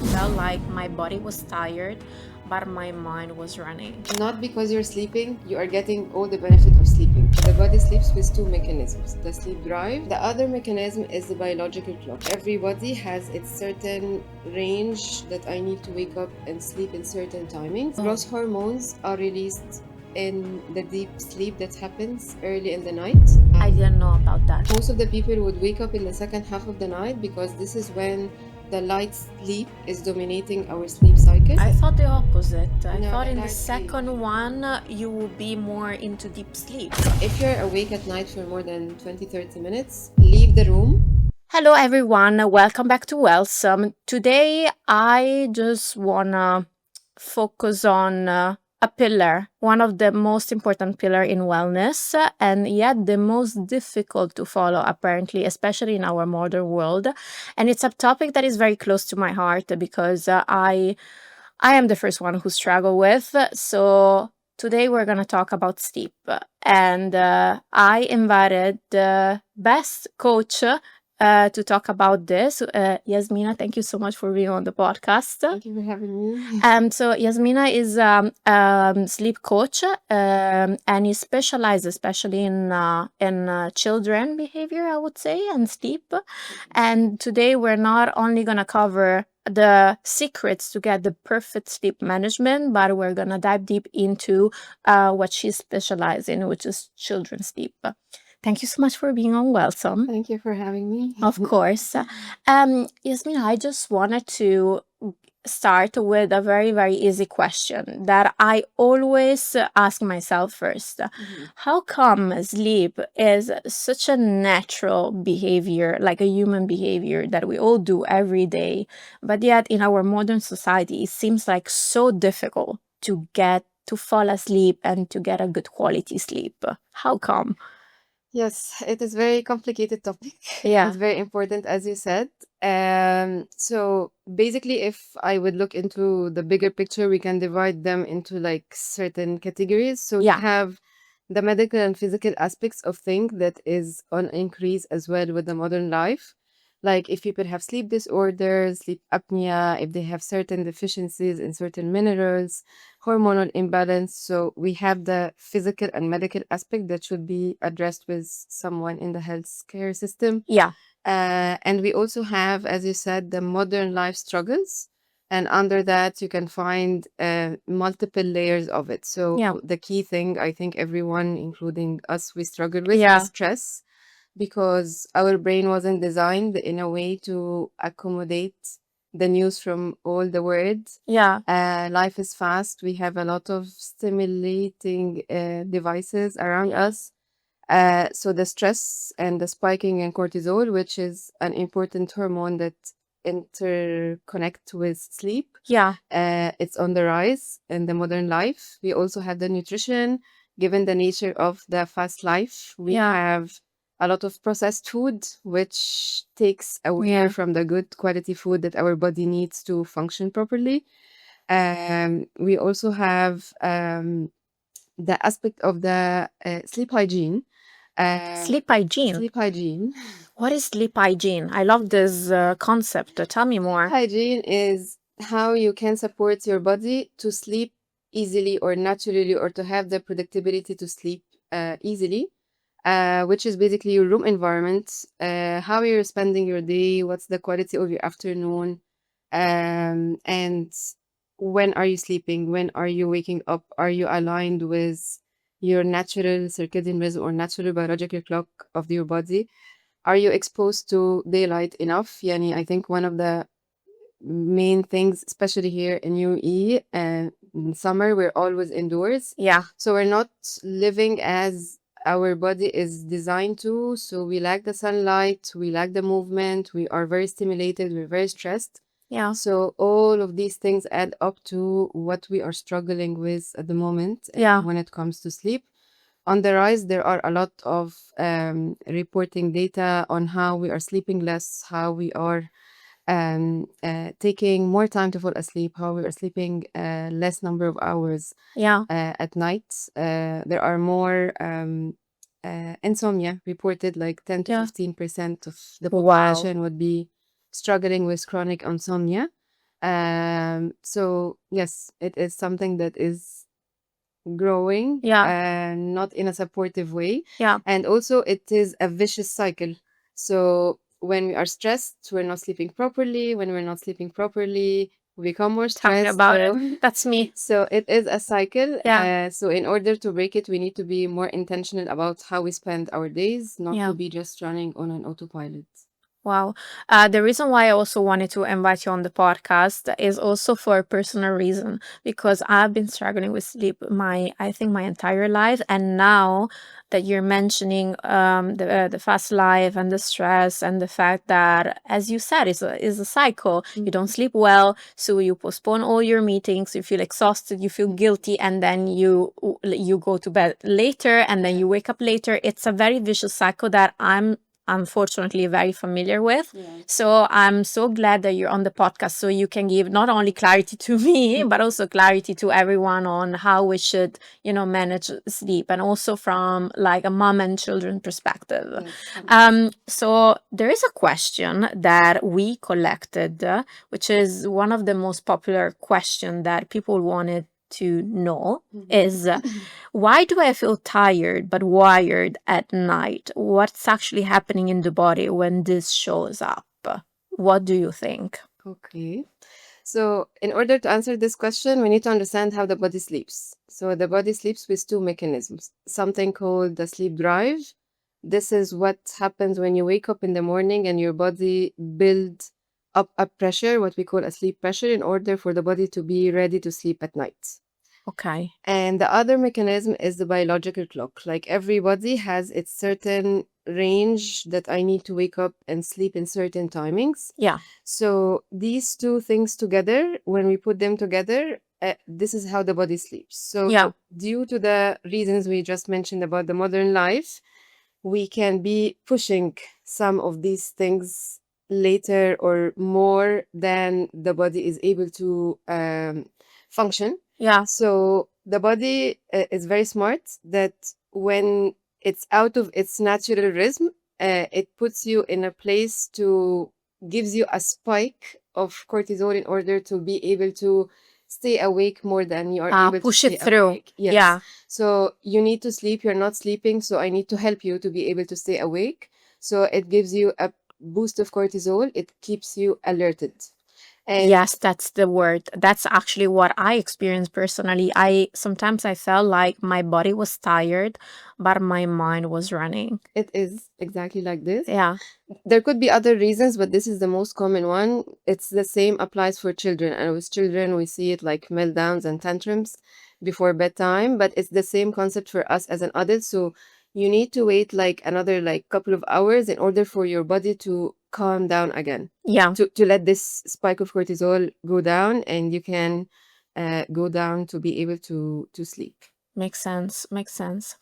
felt like my body was tired, but my mind was running. Not because you're sleeping, you are getting all the benefit of sleeping. The body sleeps with two mechanisms: the sleep drive. The other mechanism is the biological clock. Everybody has its certain range that I need to wake up and sleep in certain timings. Growth hormones are released in the deep sleep that happens early in the night. I didn't know about that. Most of the people would wake up in the second half of the night because this is when the light sleep is dominating our sleep cycle. I thought the opposite. I No, thought the in the light sleep. second one, you would be more into deep sleep. If you're awake at night for more than 20-30 minutes, leave the room. Hello, everyone. Welcome back to Wellsome. Today, I just wanna focus on a pillar, one of the most important pillar in wellness, and yet the most difficult to follow, apparently, especially in our modern world. And it's a topic that is very close to my heart because I am the first one who struggle with. So today we're gonna talk about sleep, and I invited the best coach to talk about this. Yasmina, thank you so much for being on the podcast. Thank you for having me. So Yasmina is sleep coach, and he specializes especially in children behavior, I would say, and sleep. And today we're not only gonna cover the secrets to get the perfect sleep management, but we're gonna dive deep into what she specializes in, which is children's sleep. Thank you so much for being on Wellsome. Thank you for having me. Of course. Yasmina, I just wanted to start with a very, very easy question that I always ask myself first. How come sleep is such a natural behavior, like a human behavior that we all do every day, but yet in our modern society, it seems like so difficult to get to fall asleep and to get a good quality sleep? How come? Yes, it is very complicated topic. Yeah. It's very important, as you said. So basically, if I would look into the bigger picture, we can divide them into like certain categories. So Yeah. you have the medical and physical aspects of things that is on increase as well with the modern life. Like if people have sleep disorders, sleep apnea, if they have certain deficiencies in certain minerals, hormonal imbalance. So we have the physical and medical aspect that should be addressed with someone in the healthcare system. Yeah. And we also have, as you said, the modern life struggles. And under that, you can find multiple layers of it. So Yeah. the key thing, I think everyone, including us, we struggle with Yeah. is stress, because our brain wasn't designed in a way to accommodate the news from all the world. Yeah. Life is fast. We have a lot of stimulating devices around us. So the stress and the spiking in cortisol, which is an important hormone that interconnect with sleep, Yeah. it's on the rise in the modern life. We also have the nutrition. Given the nature of the fast life, we Yeah. have a lot of processed food, which takes away Yeah. from the good quality food that our body needs to function properly. We also have the aspect of the sleep hygiene. Sleep hygiene. Sleep hygiene. What is sleep hygiene? I love this concept. Tell me more. Hygiene is how you can support your body to sleep easily or naturally, or to have the predictability to sleep easily, which is basically your room environment, how you're spending your day, what's the quality of your afternoon, and when are you sleeping, when are you waking up, are you aligned with your natural circadian rhythm or natural biological clock of your body, are you exposed to daylight enough. Yani, I think one of the main things, especially here in UAE, in summer, we're always indoors. Yeah. So we're not living as our body is designed to. So we lack the sunlight, we lack the movement, we are very stimulated, we're very stressed. Yeah. So all of these things add up to what we are struggling with at the moment Yeah. when it comes to sleep. On the rise, there are a lot of reporting data on how we are sleeping less, how we are taking more time to fall asleep, how we are sleeping less number of hours Yeah. at night. There are more insomnia reported, like 10 to Yeah. 15% of the Wow. population would be struggling with chronic insomnia. So yes, it is something that is growing Yeah. and not in a supportive way. Yeah. And also, it is a vicious cycle. So when we are stressed, we're not sleeping properly. When we're not sleeping properly, we become more Tell me stressed. about it. So That's me. so it is a cycle. Yeah. So in order to break it, we need to be more intentional about how we spend our days, not Yeah. to be just running on an autopilot. Wow. The reason why I also wanted to invite you on the podcast is also for a personal reason, because I've been struggling with sleep I think my entire life, and now that you're mentioning the fast life and the stress and the fact that, as you said, is a cycle. You don't sleep well, so you postpone all your meetings. You feel exhausted, you feel guilty, and then you go to bed later, and then you wake up later. It's a very vicious cycle that I'm unfortunately very familiar with. So I'm so glad that you're on the podcast, so you can give not only clarity to me but also clarity to everyone on how we should, manage sleep, and also from like a mom and children perspective. So there is a question that we collected, which is one of the most popular question that people wanted to know, is why do I feel tired but wired at night? What's actually happening in the body when this shows up? What do you think? Okay. So, in order to answer this question, we need to understand how the body sleeps. So, the body sleeps with two mechanisms, something called the sleep drive. This is what happens when you wake up in the morning and your body builds up a pressure, what we call a sleep pressure, in order for the body to be ready to sleep at night. Okay. And the other mechanism is the biological clock. Like everybody has its certain range that I need to wake up and sleep in certain timings. Yeah. So these two things together, when we put them together, this is how the body sleeps. So Yeah. due to the reasons we just mentioned about the modern life, we can be pushing some of these things later or more than the body is able to function. Yeah. So the body is very smart that when it's out of its natural rhythm, it puts you in a place to gives you a spike of cortisol in order to be able to stay awake more than you are able to Push stay it through. awake. Yes. Yeah. So you need to sleep, you're not sleeping, so I need to help you to be able to stay awake. So it gives you a boost of cortisol, it keeps you alerted. And Yes, that's the word. That's actually what I experienced personally. I sometimes I felt like my body was tired, but my mind was running. it is exactly like this. Yeah. There could be other reasons, but this is the most common one. It's the same applies for children. And with children, we see it like meltdowns and tantrums before bedtime, but it's the same concept for us as an adult. So you need to wait like another like couple of hours in order for your body to calm down again, Yeah. to let this spike of cortisol go down, and you can go down to be able to sleep. Makes sense. Makes sense.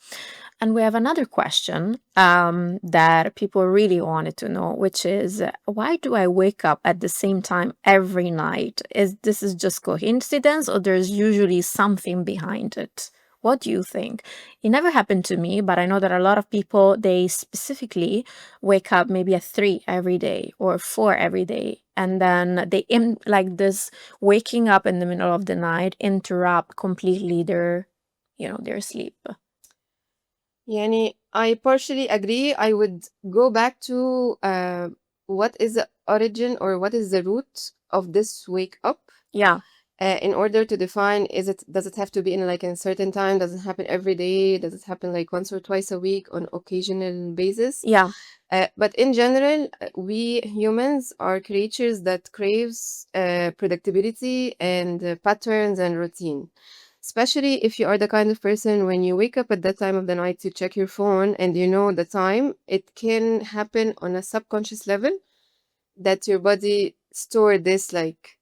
And we have another question that people really wanted to know, which is why do I wake up at the same time every night? Is this is just coincidence, or there's usually something behind it? What do you think? It never happened to me, but I know that a lot of people, they specifically wake up maybe at 3 every day or 4 every day. And then like this waking up in the middle of the night interrupt completely their sleep. Yani, I partially agree. I would go back to what is the origin or what is the root of this wake up Yeah. in order to define does it have to be in like a certain time? Does it happen every day? Does it happen like once or twice a week on occasional basis? Yeah. But in general, we humans are creatures that craves predictability and patterns and routine. Especially if you are the kind of person when you wake up at that time of the night to check your phone and you know the time, it can happen on a subconscious level that your body store this like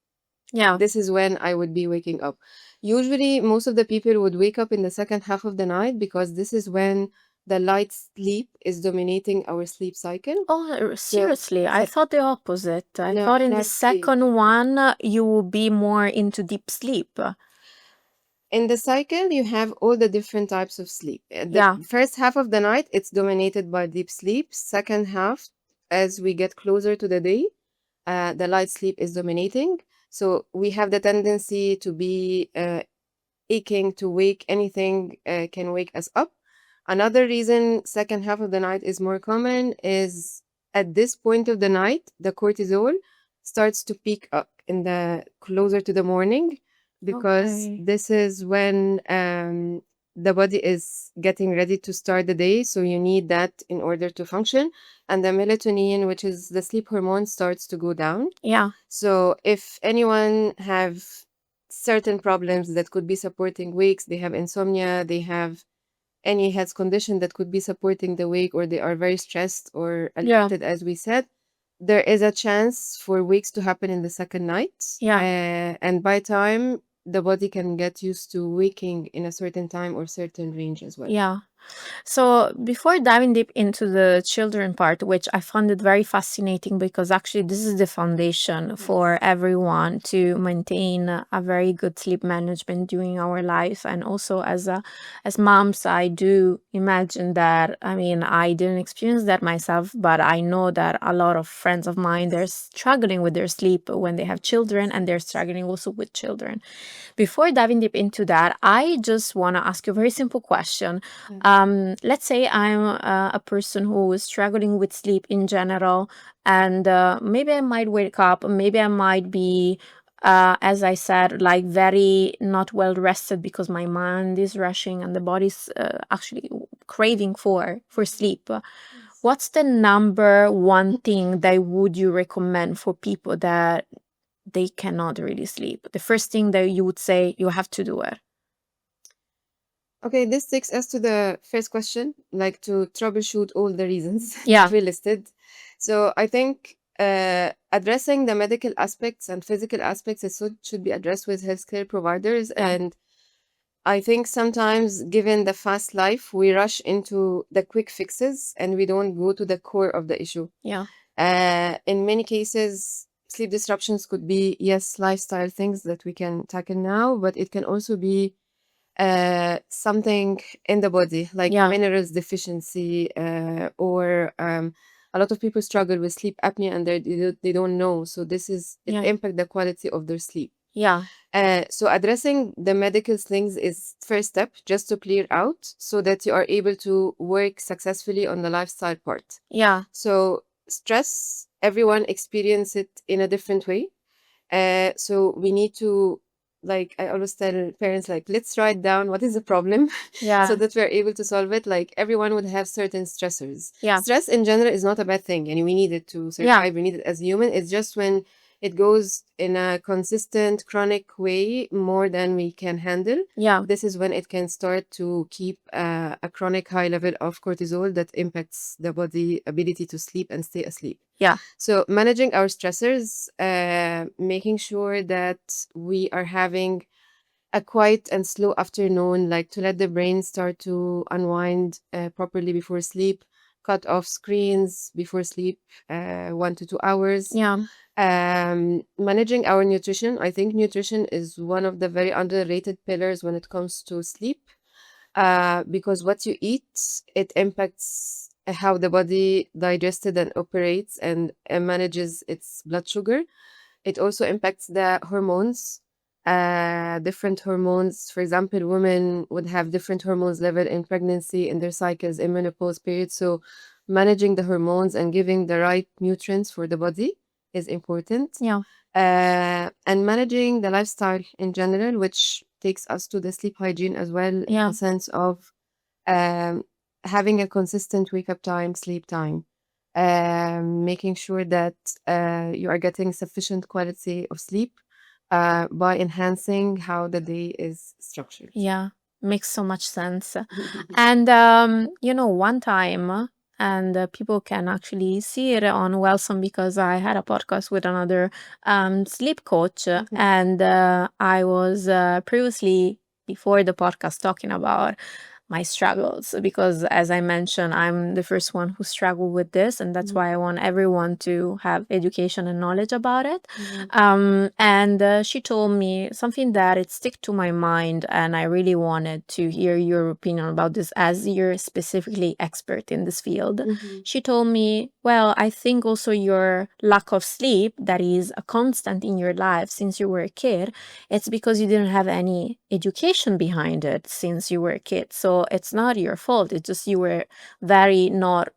Yeah. this is when I would be waking up. Usually, most of the people would wake up in the second half of the night because this is when the light sleep is dominating our sleep cycle. Oh, So, seriously, I thought the opposite. I no, thought in the not sleep. second one, you will be more into deep sleep. In the cycle, you have all the different types of sleep. The Yeah. first half of the night, it's dominated by deep sleep. Second half, as we get closer to the day, the light sleep is dominating. So we have the tendency to be aching to wake. Anything can wake us up. Another reason second half of the night is more common is at this point of the night, the cortisol starts to peak up in the closer to the morning, because Okay. this is when the body is getting ready to start the day. So you need that in order to function. And the melatonin, which is the sleep hormone, starts to go down. Yeah. So if anyone have certain problems that could be supporting wakes, they have insomnia, they have any health condition that could be supporting the wake, or they are very stressed or Yeah. alerted, as we said, there is a chance for wakes to happen in the second night. Yeah. And by time the body can get used to waking in a certain time or certain range as well. Yeah. So, before diving deep into the children part, which I found it very fascinating because actually this is the foundation for Yes. everyone to maintain a very good sleep management during our life, and also as moms, I do imagine that. I mean, I didn't experience that myself, but I know that a lot of friends of mine, they're struggling with their sleep when they have children, and they're struggling also with children. Before diving deep into that, I just want to ask you a very simple question. Yeah. Let's say I'm a person who is struggling with sleep in general, and maybe I might wake up, maybe I might be, as I said, like very not well rested because my mind is rushing and the body's actually craving for sleep. Yes. What's the number one thing that would you recommend for people that they cannot really sleep? The first thing that you would say, you have to do it. Okay, this takes us to the first question, like to troubleshoot all the reasons that Yeah, we listed. So I think addressing the medical aspects and physical aspects should be addressed with healthcare providers. yeah, And I think sometimes, given the fast life, we rush into the quick fixes and we don't go to the core of the issue. yeah, In many cases, sleep disruptions could be, yes, lifestyle things that we can tackle now, but it can also be something in the body, like yeah, minerals deficiency, or a lot of people struggle with sleep apnea and they don't know. So it yeah, impact the quality of their sleep. yeah, So addressing the medical things is first step, just to clear out so that you are able to work successfully on the lifestyle part. yeah, So stress, everyone experience it in a different way. So we need to, like I always tell parents, like, let's write down what is the problem so yeah, that we're able to solve it. Like everyone would have certain stressors. yeah, Stress in general is not a bad thing, and we need it to yeah, survive. We need it as human. It's just when it goes in a consistent, chronic way more than we can handle. yeah, This is when it can start to keep a chronic high level of cortisol that impacts the body ability to sleep and stay asleep. yeah, So managing our stressors, making sure that we are having a quiet and slow afternoon, like to let the brain start to unwind properly before sleep, cut off screens before sleep, 1 to 2 hours. yeah, Managing our nutrition. I think nutrition is one of the very underrated pillars when it comes to sleep, because what you eat, it impacts how the body digests and operates and manages its blood sugar. It also impacts the hormones, different hormones. For example, women would have different hormones level in pregnancy, in their cycles, in menopause period. So managing the hormones and giving the right nutrients for the body is important. yeah, And managing the lifestyle in general, which takes us to the sleep hygiene as well, yeah, the sense of um, having a consistent wake up time, sleep time, making sure that you are getting sufficient quality of sleep by enhancing how the day is structured. yeah. Makes so much sense. And one time, and people can actually see it on Wellsome because I had a podcast with another sleep coach, Mhm. and I was previously before the podcast talking about my struggles because, as I mentioned, I'm the first one who struggled with this, and that's Mhm. why I want everyone to have education and knowledge about it. Mhm. And she told me something that it stick to my mind, and I really wanted to hear your opinion about this as you're specifically expert in this field. Mhm. She told me, Well, I think also your lack of sleep that is a constant in your life since you were a kid, it's because you didn't have any education behind it since you were a kid. So it's not your fault. It's just you were very not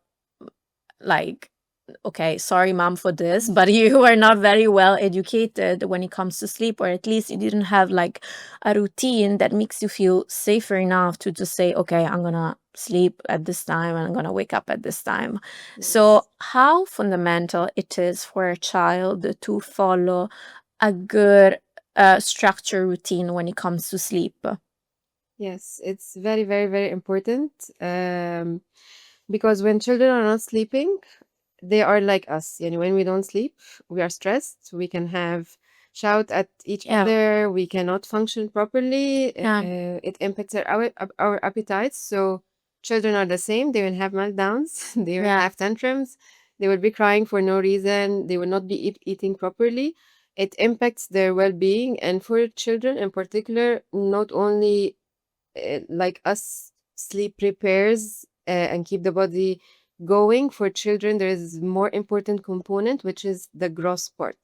like, okay, sorry, mom, for this, but you are not very well educated when it comes to sleep, or at least you didn't have like a routine that makes you feel safer enough to just say, okay, I'm gonna sleep at this time and I'm gonna wake up at this time. So, Yes. how fundamental it is for a child to follow a good structure routine when it comes to sleep? Yes, it's very, very, very important. Because when children are not sleeping, they are like us. Yani when we don't sleep, we are stressed. We can have shout at each Yeah, other. We cannot function properly. yeah, It impacts our appetites. So children are the same. They will have meltdowns. They will yeah. have tantrums. They will be crying for no reason. They will not be eating properly. It impacts their well-being. And for children in particular, not only like us, sleep repairs and keep the body going. For children, there is more important component, which is the gross part.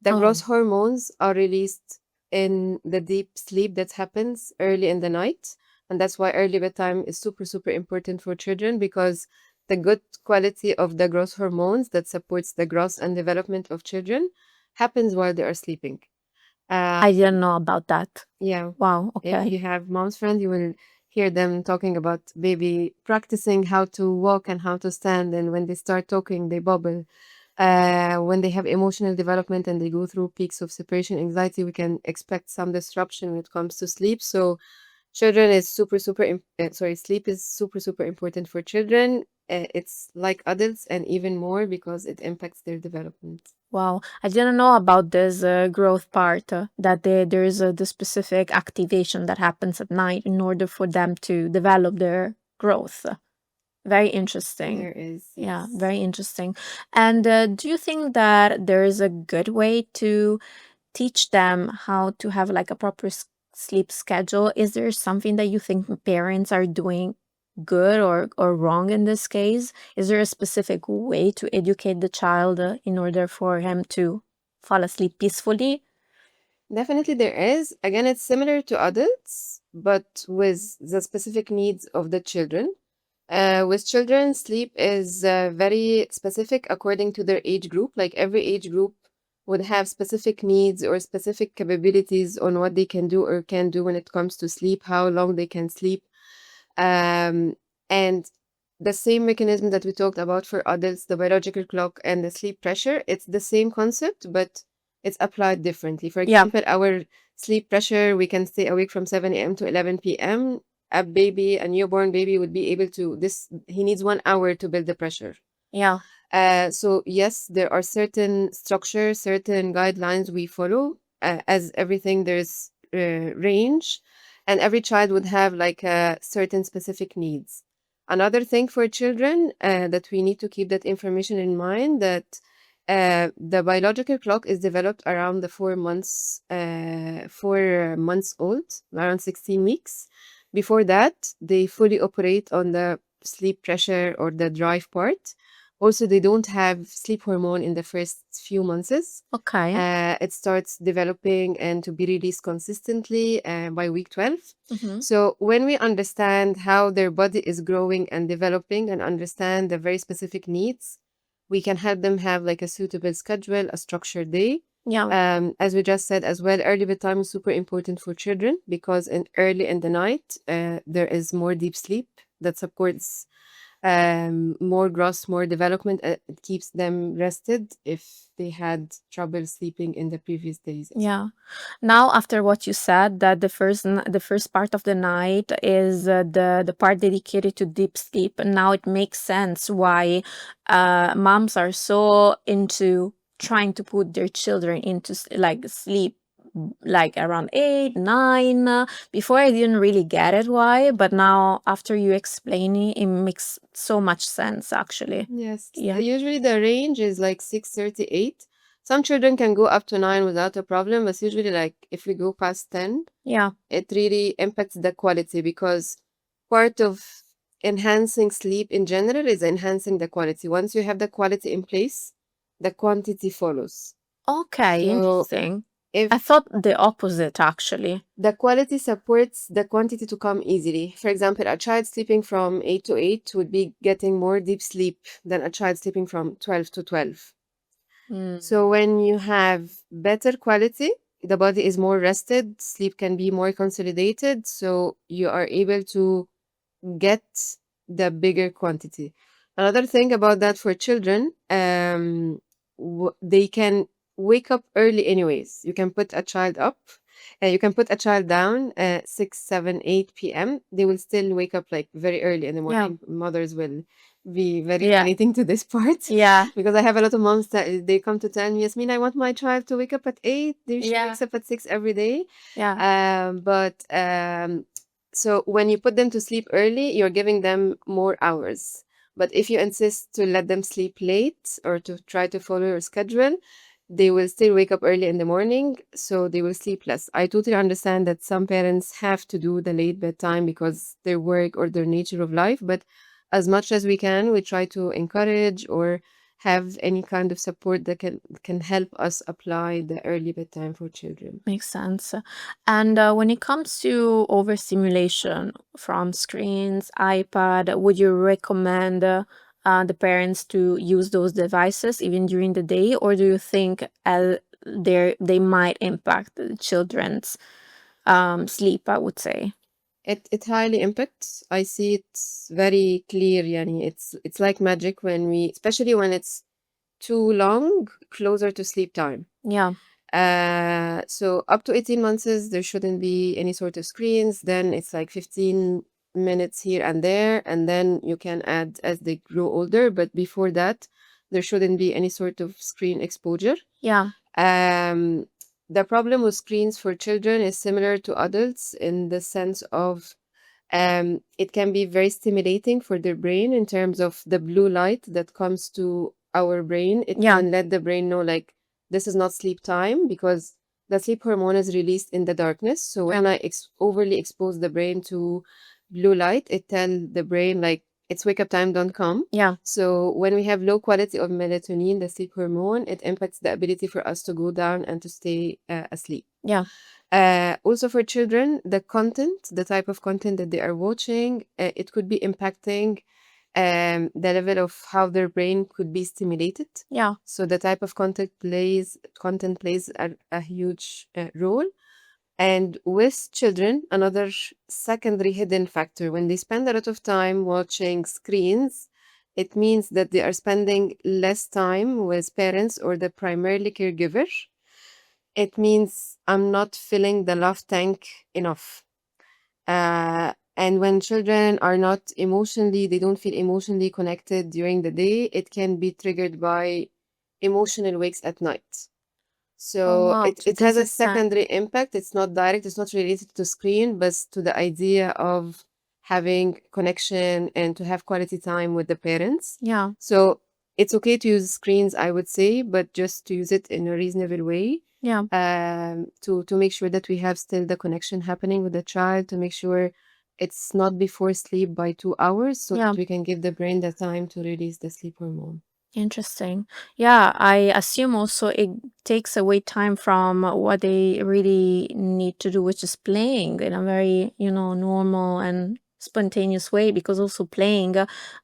The gross Oh, hormones are released in the deep sleep that happens early in the night. And that's why early bedtime is super, super important for children, because the good quality of the growth hormones that supports the growth and development of children happens while they are sleeping. Uh, I didn't know about that. yeah. Wow, If okay. you have mom's friends, you will hear them talking about baby practicing how to walk and how to stand. And when they start talking, they bubble. When they have emotional development and they go through peaks of separation anxiety, we can expect some disruption when it comes to sleep. So, children is super, super, sleep is super, super important for children. It's like adults and even more because it impacts their development. Wow, I didn't know about this growth part, that there is the specific activation that happens at night in order for them to develop their growth. Very interesting. There is, Yeah, yes. very interesting. And do you think that there is a good way to teach them how to have like a proper sleep schedule? Is there something that you think parents are doing good or wrong in this case? Is there a specific way to educate the child in order for him to fall asleep peacefully? Definitely there is. Again, it's similar to adults, but with the specific needs of the children. With children, sleep is very specific according to their age group. Like every age group would have specific needs or specific capabilities on what they can do or can do when it comes to sleep, how long they can sleep. And the same mechanism that we talked about for adults, the biological clock and the sleep pressure, it's the same concept, but it's applied differently. For Yeah, example, our sleep pressure, we can stay awake from 7 a.m. to 11 p.m. A newborn baby would be able to, he needs 1 hour to build the pressure. yeah, So yes, there are certain structures, certain guidelines we follow. As everything, there's range, and every child would have like certain specific needs. Another thing for children that we need to keep that information in mind, that the biological clock is developed around the 4 months, 4 months old, around 16 weeks. Before that, they fully operate on the sleep pressure or the drive part. Also, they don't have sleep hormone in the first few months. okay. It starts developing and to be released consistently by week 12. Mm-hmm. So, when we understand how their body is growing and developing and understand the very specific needs, we can help them have like a suitable schedule, a structured day. Yeah, As we just said as well, early bedtime is super important for children because in early in the night, there is more deep sleep that supports more growth, more development. It keeps them rested if they had trouble sleeping in the previous days. yeah. Now, after what you said, that the first part of the night is the part dedicated to deep sleep, and now it makes sense why moms are so into trying to put their children into like sleep like around 8 9. Before I didn't really get it why, but now after you explain it, it makes so much sense actually. Yes, Yeah, usually the range is like 6:38. Some children can go up to 9 without a problem, but usually like if we go past 10, yeah, it really impacts the quality because part of enhancing sleep in general is enhancing the quality. Once you have the quality in place, the quantity follows. Okay, So interesting. I if thought the opposite actually. the quality supports the quantity to come easily. For example, a child sleeping from 8 to 8 would be getting more deep sleep than a child sleeping from 12 to 12. Mm, So when you have better quality, the body is more rested, sleep can be more consolidated, so you are able to get the bigger quantity. Another thing about that for children, they can wake up early anyways. You can put a child up, you can put a child down 6, 7, 8 p.m. They will still wake up like very early in the yeah. morning. Mothers will be very Yeah. relating to this part Yeah. because I have a lot of moms that they come to tell me, Yasmine, I want my child to wake up at 8. She Yeah. wakes up at 6 every day. Yeah. But so when you put them to sleep early, you're giving them more hours. But if you insist to let them sleep late or to try to follow your schedule, they will still wake up early in the morning, so they will sleep less. I totally understand that some parents have to do the late bedtime because their work or their nature of life, but as much as we can, we try to encourage or have any kind of support that can help us apply the early bedtime for children. Makes sense. And when it comes to overstimulation from screens, iPad, would you recommend the parents to use those devices even during the day, or do you think they might impact the children's sleep? I would say. It highly impacts. I see it very clear, yani. It's like magic when we, especially when it's too long, closer to sleep time. Yeah. So up to 18 months, there shouldn't be any sort of screens. Then it's like 15 minutes here and there, and then you can add as they grow older. But before that, there shouldn't be any sort of screen exposure. Yeah. Um, the problem with screens for children is similar to adults in the sense of it can be very stimulating for their brain in terms of the blue light that comes to our brain. It Yeah. can let the brain know, like, this is not sleep time because the sleep hormone is released in the darkness. So when I overly expose the brain to blue light, it tell the brain, like, it's wake up time, don't come. Yeah. So when we have low quality of melatonin, the sleep hormone, it impacts the ability for us to go down and to stay asleep. Yeah. Also for children, the content, the type of content that they are watching, it could be impacting the level of how their brain could be stimulated. Yeah. So the type of content plays a huge role. And with children, another secondary hidden factor, when they spend a lot of time watching screens, it means that they are spending less time with parents or the primarily caregiver. It means I'm not filling the love tank enough. And when children are not emotionally, they don't feel emotionally connected during the day, it can be triggered by emotional wakes at night. Oh So wow. it has This a is secondary impact. It's not direct, it's not related to screen, but to the idea of having connection and to have quality time with the parents. yeah. So it's okay to use screens, I would say, but just to use it in a reasonable way. Yeah. To make sure that we have still the connection happening with the child, to make sure it's not before sleep by 2 hours, so Yeah. that we can give the brain the time to release the sleep hormone. Interesting. Yeah, I assume also it takes away time from what they really need to do, which is playing in a very, normal and spontaneous way. Because also playing,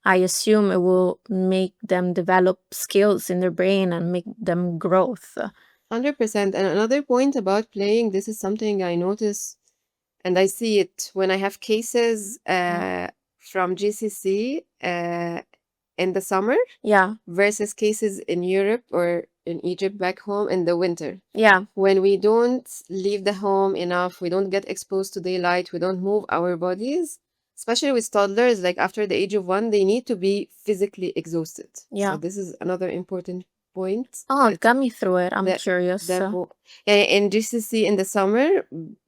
I assume it will make them develop skills in their brain and make them growth. 100%. And another point about playing, this is something I notice and I see it when I have cases from GCC in the summer Yeah, versus cases in Europe or in Egypt back home in the winter. yeah, When we don't leave the home enough, we don't get exposed to daylight, we don't move our bodies, especially with toddlers, like after the age of 1, they need to be physically exhausted. So yeah. this is another important point Oh, got me through it. I'm that curious. yeah, in GCC in the summer,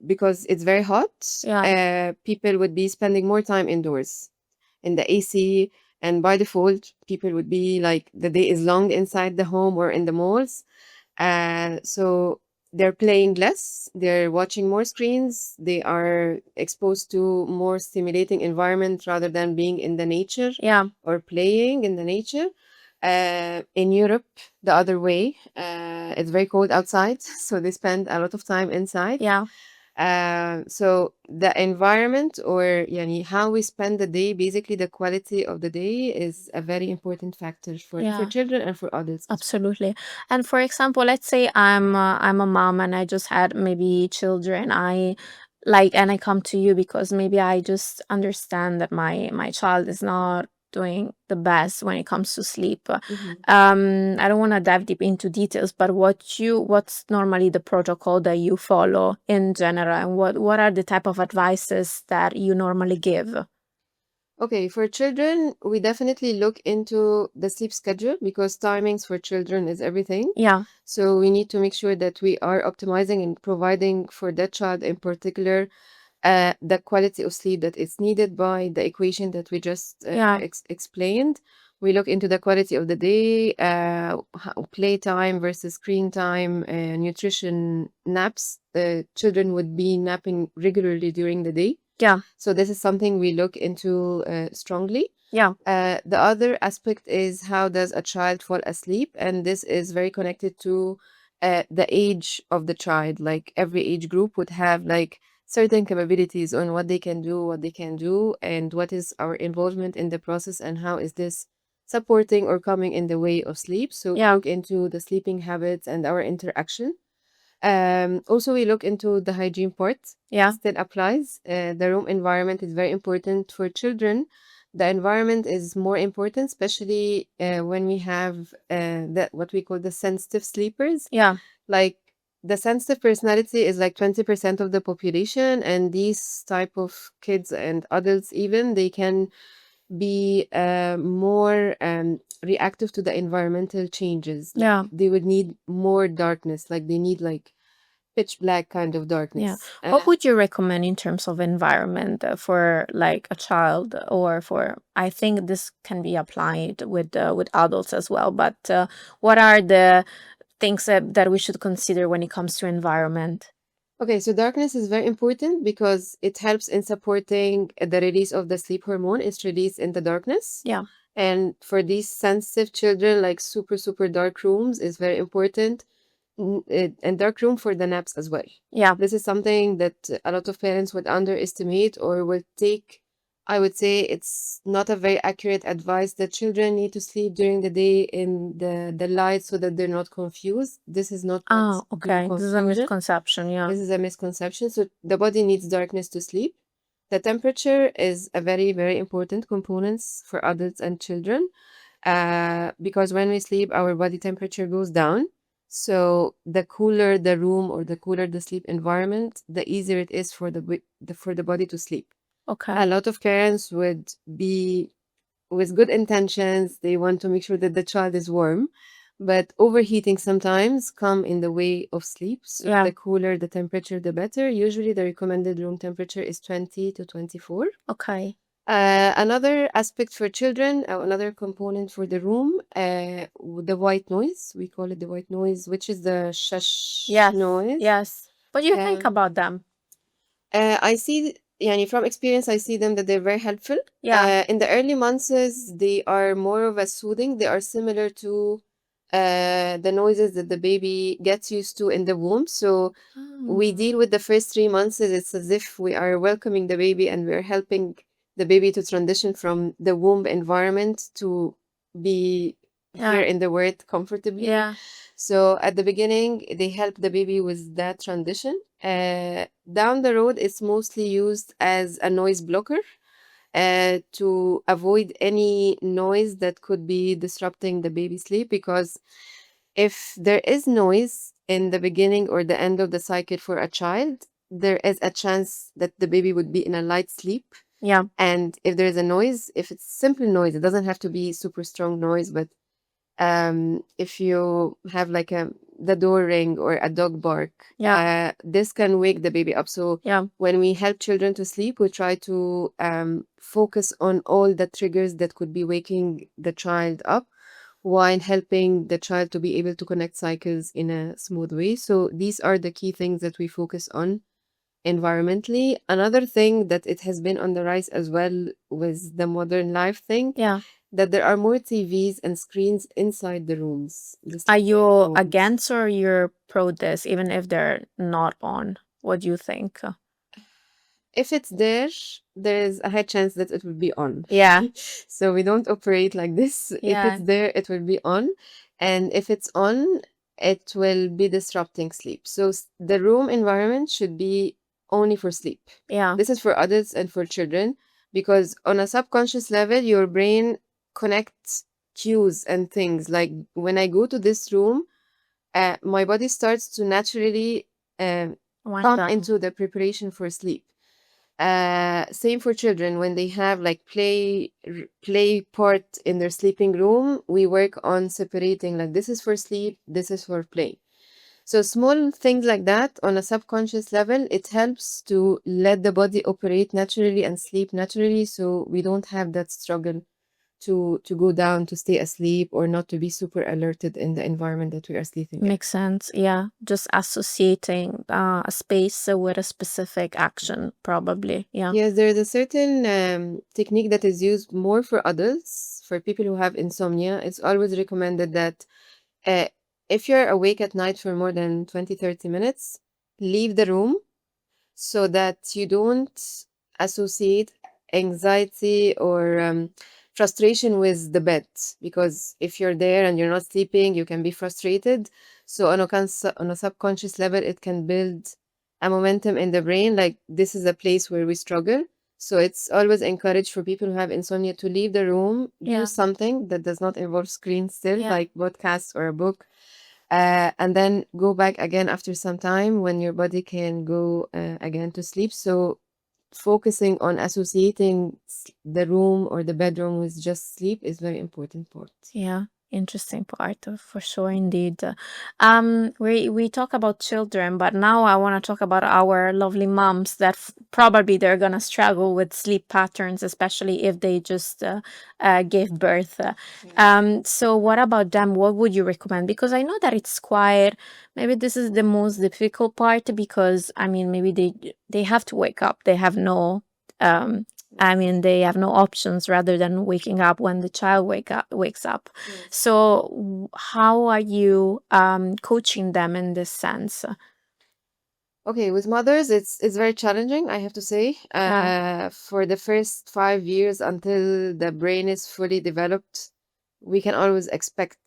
because it's very hot, Yeah, people would be spending more time indoors in the AC, and by default, people would be like the day is long inside the home or in the malls. So they're playing less, they're watching more screens, they are exposed to more stimulating environment rather than being in the nature Yeah. or playing in the nature. In Europe, the other way, it's very cold outside, so they spend a lot of time inside. Yeah. So the environment, or yani, how we spend the day, basically the quality of the day, is a very important factor for Yeah. children and for adults as well. Absolutely. And for example, let's say I'm a mom and I just had maybe children. I like and I come to you because maybe I just understand that my child is not doing the best when it comes to sleep. Mhm. I don't want to dive deep into details, but what's normally the protocol that you follow in general, and what are the type of advices that you normally give? Okay, for children, we definitely look into the sleep schedule because timings for children is everything. Yeah. So we need to make sure that we are optimizing and providing for that child in particular the quality of sleep that is needed by the equation that we just Yeah. explained. We look into the quality of the day, playtime versus screen time, nutrition, naps. The children would be napping regularly during the day. Yeah. So this is something we look into strongly. Yeah. The other aspect is how does a child fall asleep, and this is very connected to the age of the child. Like every age group would have like certain capabilities on what they can do, and what is our involvement in the process, and how is this supporting or coming in the way of sleep. So we Yeah. look into the sleeping habits and our interaction. Also, we look into the hygiene part. Yeah. Still applies. The room environment is very important for children. The environment is more important, especially when we have that what we call the sensitive sleepers. Yeah. Like the sensitive personality is like 20% of the population, and these type of kids and adults even they can be more reactive to the environmental changes. Like Yeah. they would need more darkness, like they need like pitch black kind of Yeah. darkness. What would you recommend in terms of environment for like a child or for I think this can be applied with adults as well, but what are the things that we should consider when it comes to environment? Okay, so darkness is very important because it helps in supporting the release of the sleep hormone. It's released in the darkness. Yeah. And for these sensitive children, like super, super dark rooms is very important. And dark room for the naps as well. Yeah. This is something that a lot of parents would underestimate or would take. I would say it's not a very accurate advice that children need to sleep during the day in the light so that they're not confused. This is not Ah, what's doing okay. This is a confusion. misconception. Yeah. This is a misconception. So the body needs darkness to sleep. The temperature is a very, very important component for adults and children because when we sleep, our body temperature goes down. So the cooler the room or the cooler the sleep environment, the easier it is for for the body to sleep. Okay. A lot of parents would be with good intentions. They want to make sure that the child is warm, but overheating sometimes come in the way of sleep. So Yeah. the cooler the temperature, the better. Usually the recommended room temperature is 20 to 24. Okay. Another aspect for children, another component for the room, the white noise. We call it the white noise, which is the shush Yes. noise. Yes. What do you think Um, about them? I see, yani from experience, I see them that they're very helpful. Yeah. In the early months, they are more of a soothing. They are similar to the noises that the baby gets used to in the womb. So we Oh. deal with the first 3 months. It's as if we are welcoming the baby and we're helping the baby to transition from the womb environment to be here Yeah. in the world comfortably. Yeah. So at the beginning, they help the baby with that transition. Down the road, it's mostly used as a noise blocker to avoid any noise that could be disrupting the baby sleep. Because if there is noise in the beginning or the end of the cycle for a child, there is a chance that the baby would be in a light sleep. Yeah. And if there is a noise, if it's simple noise, it doesn't have to be super strong noise, but if you have like the door ring or a dog bark, Yeah. this can wake the baby up. So Yeah. when we help children to sleep, we try to focus on all the triggers that could be waking the child up. while helping the child to be able to connect cycles in a smooth way. So these are the key things that we focus on environmentally. Another thing that it has been on the rise as well with the modern life thing, Yeah. that there are more TVs and screens inside the rooms, the Are sleeping you rooms. against or you're pro this, even if they're not on? What do you think? If it's there, there's a high chance that it will be on. Yeah. So we don't operate like this. If Yeah. it's there, it will be on. And if it's on, it will be disrupting sleep. So the room environment should be only for sleep. Yeah. This is for adults and for children, because on a subconscious level, your brain connects cues and things. Like when I go to this room, my body starts to naturally One come time. into the preparation for sleep. Same for children when they have like play part in their sleeping room. We work on separating, like, this is for sleep, this is for play. So small things like that on a subconscious level, it helps to let the body operate naturally and sleep naturally, so we don't have that struggle to go down, to stay asleep, or not to be super alerted in the environment that we are sleeping in. Makes sense. Yeah. Just associating a space with a specific action, probably. Yeah. Yes, there's a certain technique that is used more for adults, for people who have insomnia. It's always recommended that uh, if you're awake at night for more than 20-30 minutes, leave the room so that you don't associate anxiety or frustration with the bed. Because if you're there and you're not sleeping, you can be frustrated. So on a subconscious level, it can build a momentum in the brain, like this is a place where we struggle. So it's always encouraged for people who have insomnia to leave the room, do Yeah. something that does not involve screens still, Yeah. like podcast or a book, and then go back again after some time when your body can go again to sleep. So focusing on associating the room or the bedroom with just sleep is very important part. Yeah, interesting part for sure, indeed. We talk about children, but now I want to talk about our lovely moms that probably they're gonna struggle with sleep patterns, especially if they just gave birth. So what about them? What would you recommend? Because I know that it's quite. Maybe this is the most difficult part because I mean, maybe they have to wake up. They have no um I mean, they have no options rather than waking up when the child wakes up. Yes. So, how are you coaching them in this sense? Okay, with mothers, it's very challenging, I have to say. For the first 5 years until the brain is fully developed, we can always expect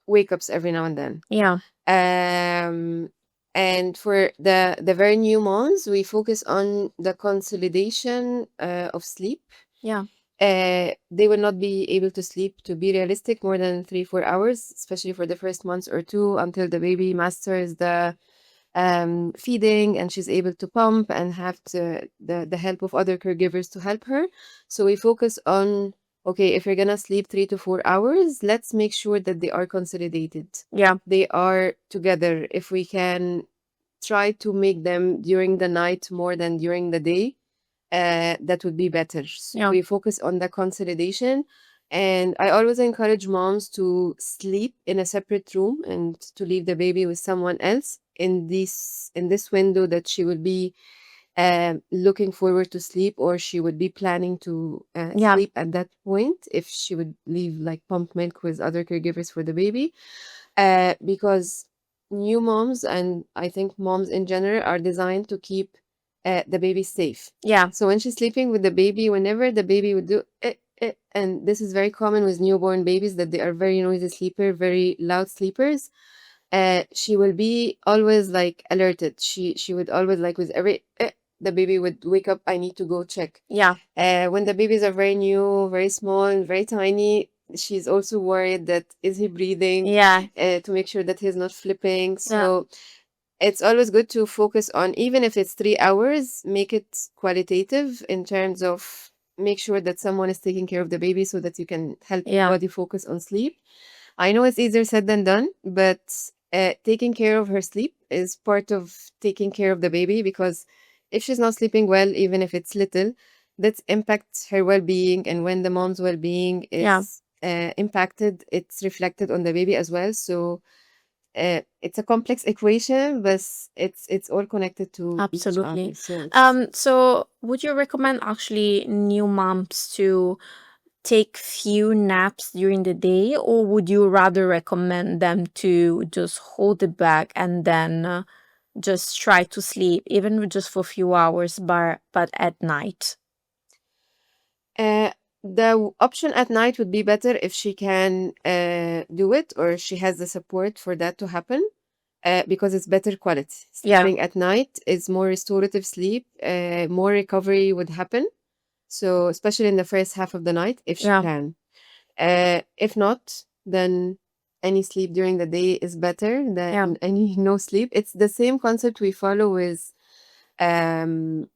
wake ups every now and then. Yeah, Um, and for the very new moms, we focus on the consolidation of sleep. yeah, They will not be able to sleep, to be realistic, more than 3-4 hours, especially for the first months or two until the baby masters the feeding and she's able to pump and have the help of other caregivers to help her. So we focus on, okay, if you're gonna sleep 3 to 4 hours, let's make sure that they are consolidated. yeah, They are together. If we can try to make them during the night more than during the day, that would be better. So yeah, we focus on the consolidation. And I always encourage moms to sleep in a separate room and to leave the baby with someone else in this window that she would be looking forward to sleep, or she would be planning to yeah, sleep at that point if she would leave like pump milk with other caregivers for the baby. Because new moms, and I think moms in general, are designed to keep the baby safe. yeah, So when she's sleeping with the baby, whenever the baby would do and this is very common with newborn babies, that they are very noisy sleeper, very loud sleepers, she will be always like alerted. She would always, like, with every the baby would wake up, I need to go check. yeah, When the babies are very new, very small, and very tiny, she's also worried that is he breathing, yeah, to make sure that he's not flipping. yeah, So it's always good to focus on, even if it's 3 hours, make it qualitative in terms of make sure that someone is taking care of the baby so that you can help your yeah, body focus on sleep. I know it's easier said than done, but taking care of her sleep is part of taking care of the baby, because if she's not sleeping well, even if it's little, that impacts her well-being. And when the mom's well-being yeah, is impacted, it's reflected on the baby as well. So it's a complex equation, but it's all connected to each other. Absolutely. So it's So would you recommend actually new moms to take few naps during the day, or would you rather recommend them to just hold it back and then just try to sleep, even just for a few hours, but at night? uh, option at night would be better if she can do it, or she has the support for that to happen. Because it's better quality. Yeah, Sleeping at night is more restorative sleep, more recovery would happen. So, especially in the first half of the night, if she yeah, can. If not, then any sleep during the day is better yeah, than any no sleep. It's the same concept we follow with um,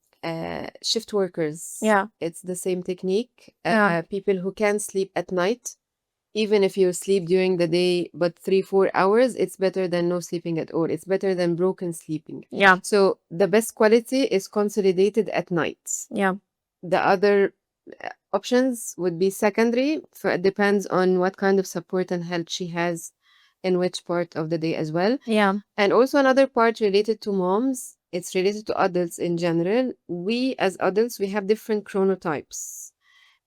shift workers. yeah, It's the same technique. yeah, People who can sleep at night, even if you sleep during the day, but 3, 4 hours, it's better than no sleeping at all. It's better than broken sleeping. yeah, So the best quality is consolidated at night. yeah, The other options would be secondary. For it depends on what kind of support and help she has in which part of the day as well. yeah, And also another part related to moms, it's related to adults in general. We as adults, we have different chronotypes.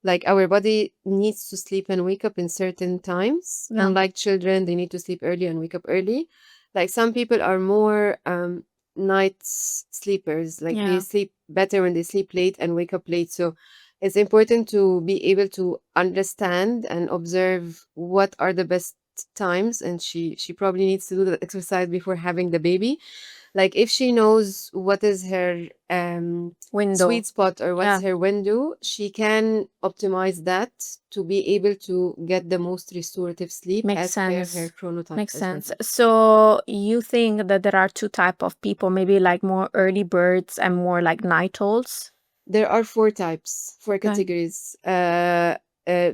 Like our body needs to sleep and wake up in certain times. yeah, Unlike children, they need to sleep early and wake up early. Like some people are more night sleepers. Like they yeah. sleep better when they sleep late and wake up late. So it's important to be able to understand and observe what are the best times. And she probably needs to do the exercise before having the baby. Like if she knows what is her Window. sweet spot or what's Yeah. her window, she can optimize that to be able to get the most restorative sleep Makes as per her sense. chronotype Makes as well. sense. So you think that there are two type of people, maybe like more early birds and more like night owls? There are 4 types, four Okay. categories,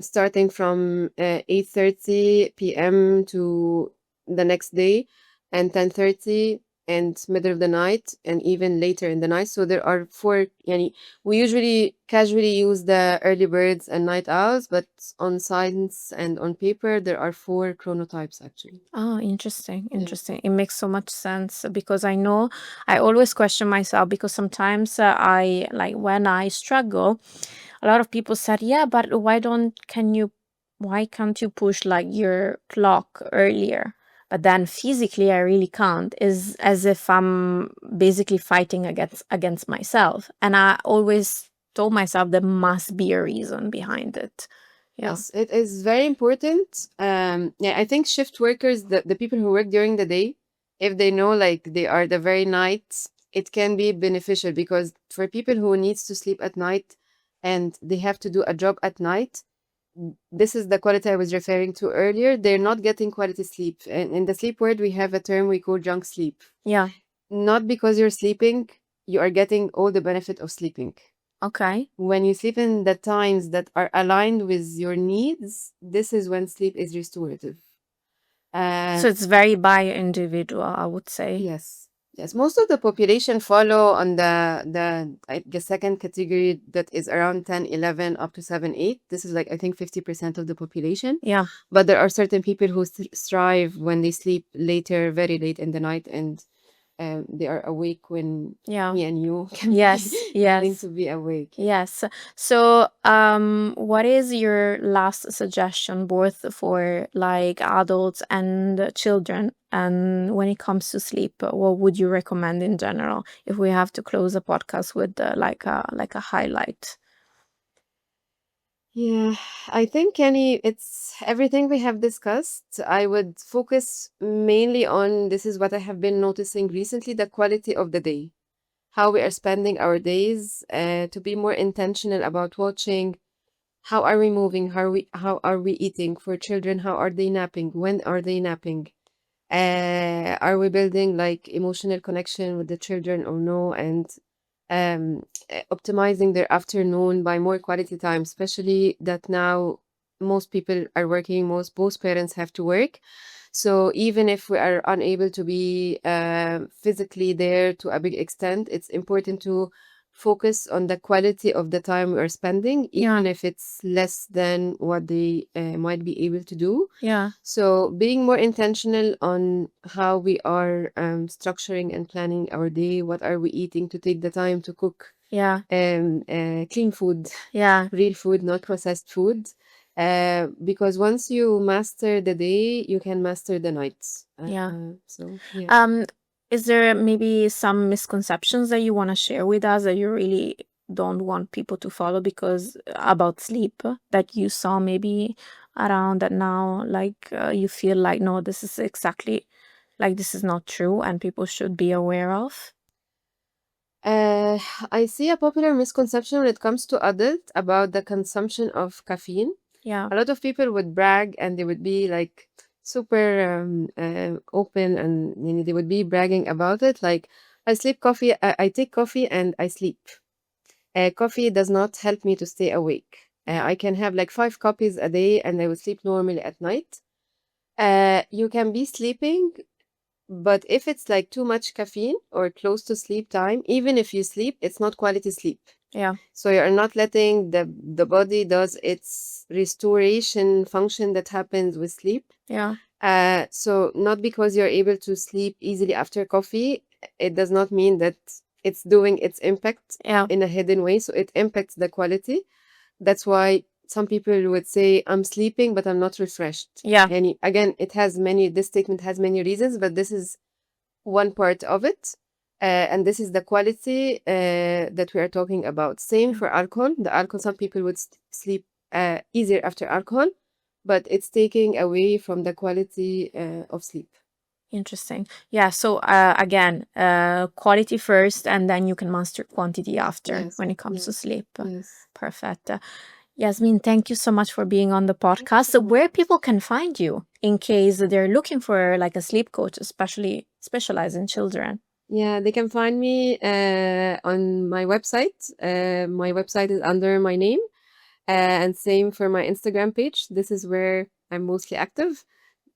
starting from 8:30 p.m. to the next day, and 10:30 and middle of the night, and even later in the night. So there are four. Yani, we usually casually use the early birds and night owls, but on science and on paper, there are 4 chronotypes actually. Oh, interesting. Yeah. Interesting. It makes so much sense because I know I always question myself because sometimes I like when I struggle, a lot of people said, "Yeah, but why can't you push like your clock earlier?" But then physically I really can't. Is as if I'm basically fighting against myself. And I always told myself there must be a reason behind it. Yeah. Yes, it is very important. Yeah, I think shift workers, the people who work during the day, if they know like they are the very night, it can be beneficial because for people who needs to sleep at night and they have to do a job at night, this is the quality I was referring to earlier. They're not getting quality sleep. And in the sleep world, we have a term we call junk sleep. Yeah. Not because you're sleeping, you are getting all the benefit of sleeping. Okay. When you sleep in the times that are aligned with your needs, this is when sleep is restorative. So it's very by individual, I would say. Yes, yes. Most of the population follow on the I guess second category that is around 10, 11 up to 7, 8. This is like I think 50% of the population. Yeah. But there are certain people who strive when they sleep later, very late in the night, and they are awake when Yeah. me and you can Yes. be willing Yes. to be awake. Yes. So, what is your last suggestion, both for like adults and children? And when it comes to sleep, what would you recommend in general? If we have to close a podcast with like a highlight. Yeah, I think, Kenny, it's everything we have discussed. I would focus mainly on this is what I have been noticing recently, the quality of the day, how we are spending our days, to be more intentional about watching. How are we moving? How are we eating? For children, how are they napping? When are they napping? Are we building like emotional connection with the children or no? And optimizing their afternoon by more quality time, especially that now most people are working, most both parents have to work. So even if we are unable to be physically there to a big extent, it's important to focus on the quality of the time we are spending, even if it's less than what they might be able to do. Yeah. So being more intentional on how we are structuring and planning our day, what are we eating, to take the time to cook Yeah. clean food, Yeah. real food, not processed food. Because once you master the day, you can master the nights. Yeah. So yeah. Is there maybe some misconceptions that you want to share with us that you really don't want people to follow because about sleep that you saw maybe around that now, like you feel like, no, this is exactly like this is not true and people should be aware of? I see a popular misconception when it comes to adult about the consumption of caffeine. Yeah. A lot of people would brag and they would be like super open, and they would be bragging about it. Like, I take coffee and I sleep. Coffee does not help me to stay awake. I can have like 5 coffees a day and I will sleep normally at night. You can be sleeping, but if it's like too much caffeine or close to sleep time, even if you sleep, it's not quality sleep. Yeah. So you're not letting the body does its restoration function that happens with sleep. Yeah. So not because you're able to sleep easily after coffee, it does not mean that it's doing its impact Yeah. in a hidden way. So it impacts the quality. That's why some people would say, I'm sleeping, but I'm not refreshed. Yeah. And again, this statement has many reasons, but this is one part of it. And this is the quality that we are talking about. Same for alcohol. The alcohol, some people would sleep easier after alcohol, but it's taking away from the quality of sleep. Interesting. Yeah. So again, quality first, and then you can master quantity after Yes. when it comes to sleep. Yes. Perfect. Yasmine, thank you so much for being on the podcast. So where people can find you in case they're looking for like a sleep coach, especially specialized in children. Yeah, they can find me on my website. My website is under my name, and same for my Instagram page. This is where I'm mostly active.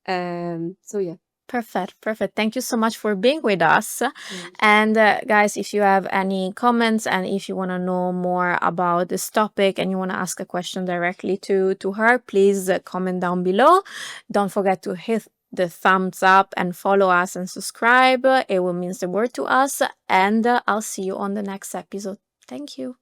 So yeah. Perfect. Perfect. Thank you so much for being with us. Mm. And guys, if you have any comments and if you want to know more about this topic and you want to ask a question directly to her, please comment down below. Don't forget to hit the thumbs up and follow us and subscribe. It will mean the word to us. And I'll see you on the next episode. Thank you.